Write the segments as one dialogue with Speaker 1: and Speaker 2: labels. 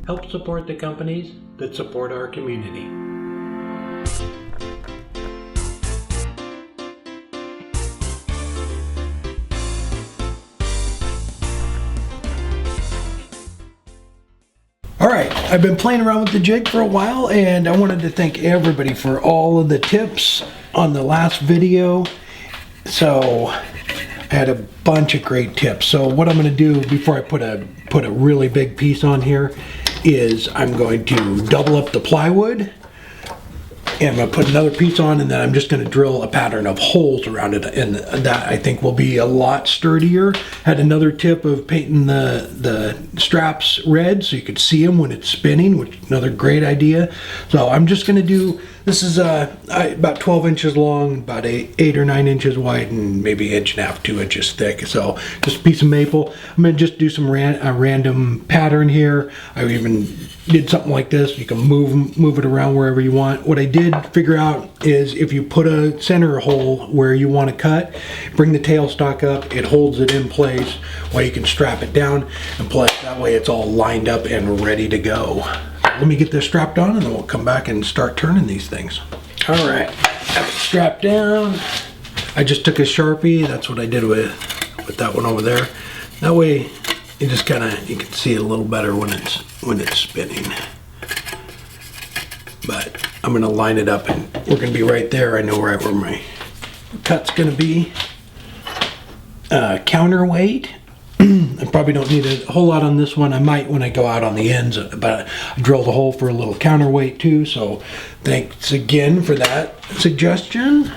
Speaker 1: Help support the companies that support our community. Alright, I've been playing around with the jig for a while, and I wanted to thank everybody for all of the tips on the last video. So I had a bunch of great tips. So what I'm going to do before I put a really big piece on here is I'm going to double up the plywood, and I'm going to put another piece on, and then I'm just going to drill a pattern of holes around it, and that I think will be a lot sturdier. Had another tip of painting the straps red so you could see them when it's spinning, which is another great idea. So I'm just going to do, this is about 12 inches long, about 8 or 9 inches wide, and maybe 1.5 inches, 2 inches thick. So just a piece of maple. I'm going to just do some random pattern here. I even did something like this. You can move it around wherever you want. What I did figure out is if you put a center hole where you want to cut, bring the tailstock up, it holds it in place while you can strap it down, and plus that way it's all lined up and ready to go. Let me get this strapped on, and then we'll come back and start turning these things. All right, have it strapped down. I just took a Sharpie. That's what I did with that one over there. That way you just kind of, you can see it a little better when it's spinning. But I'm going to line it up, and we're going to be right there. I know right where my cut's going to be. Counterweight. I probably don't need a whole lot on this one. I might when I go out on the ends, but I drilled a hole for a little counterweight too. So thanks again for that suggestion.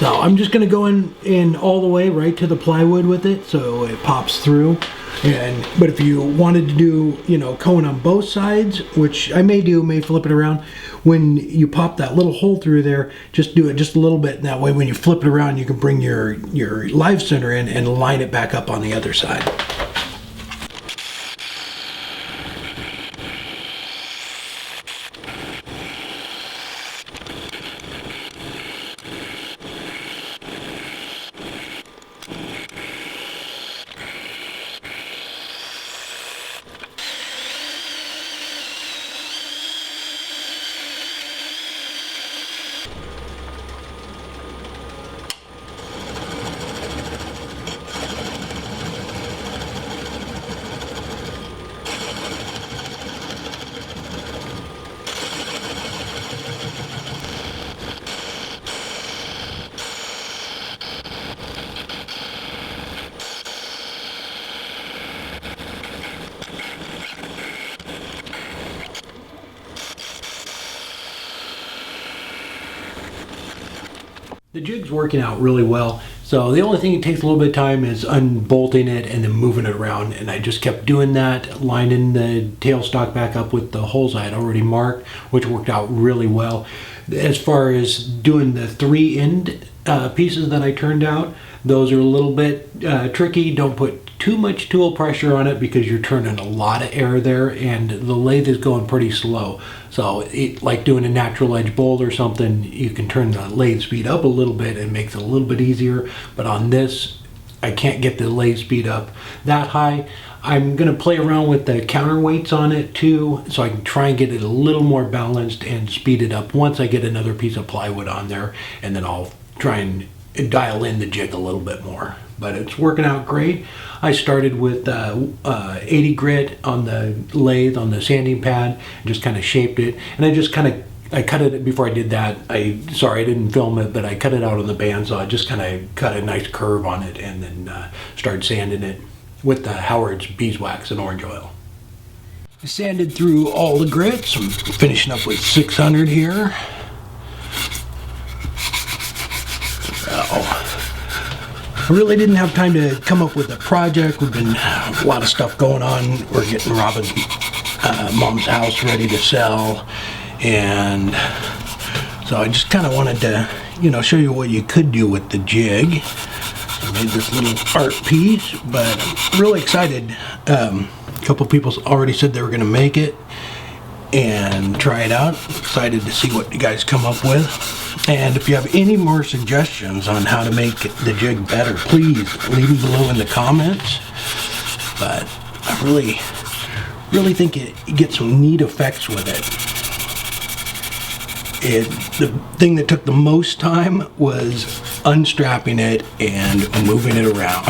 Speaker 1: So I'm just going to go in all the way right to the plywood with it so it pops through. But if you wanted to do, cone on both sides, which I may flip it around, when you pop that little hole through there, just do it just a little bit, and that way when you flip it around you can bring your live center in and line it back up on the other side. The jig's working out really well, so the only thing that takes a little bit of time is unbolting it and then moving it around, and I just kept doing that, lining the tailstock back up with the holes I had already marked, which worked out really well. As far as doing the 3 end pieces that I turned out, those are a little bit tricky. Don't put too much tool pressure on it because you're turning a lot of air there, and the lathe is going pretty slow. So like doing a natural edge bolt or something, you can turn the lathe speed up a little bit and makes it a little bit easier. But on this, I can't get the lathe speed up that high. I'm going to play around with the counterweights on it too, so I can try and get it a little more balanced and speed it up once I get another piece of plywood on there, and then I'll try and dial in the jig a little bit more. But it's working out great. I started with 80 grit on the lathe on the sanding pad, just kind of shaped it, and I cut it before I did that. Sorry I didn't film it, but I cut it out on the bandsaw. I just kind of cut a nice curve on it and then started sanding it with the Howard's beeswax and orange oil. I sanded through all the grits. I'm finishing up with 600 here. I really didn't have time to come up with a project. We've been a lot of stuff going on. We're getting Robin's mom's house ready to sell, and So I just kind of wanted to, you know, show you what you could do with the jig. I made this little art piece, but I'm really excited. A couple people already said they were going to make it and try it out. Excited to see what you guys come up with. And if you have any more suggestions on how to make the jig better, please leave them below in the comments. But I really think it gets some neat effects with it. The thing that took the most time was unstrapping it and moving it around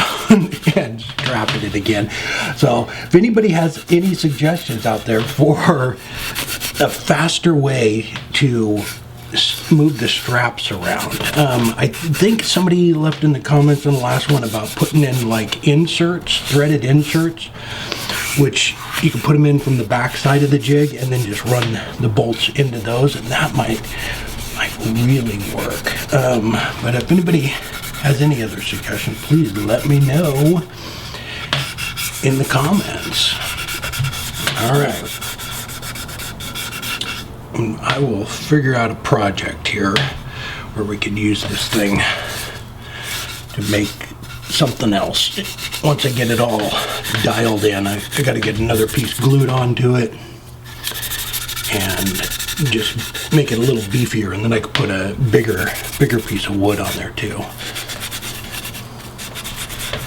Speaker 1: and strapping it again. So if anybody has any suggestions out there for a faster way to move the straps around, I think somebody left in the comments on the last one about putting in like inserts, threaded inserts, which you can put them in from the back side of the jig and then just run the bolts into those, and that might really work. But if anybody has any other suggestions, please let me know in the comments. All right. I will figure out a project here where we could use this thing to make something else. Once I get it all dialed in, I got to get another piece glued onto it and just make it a little beefier, and then I could put a bigger piece of wood on there too.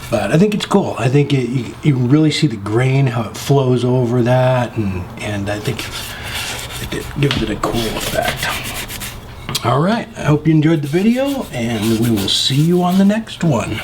Speaker 1: But I think it's cool. I think you really see the grain, how it flows over that, and I think it gives it a cool effect. All right, I hope you enjoyed the video, and we will see you on the next one.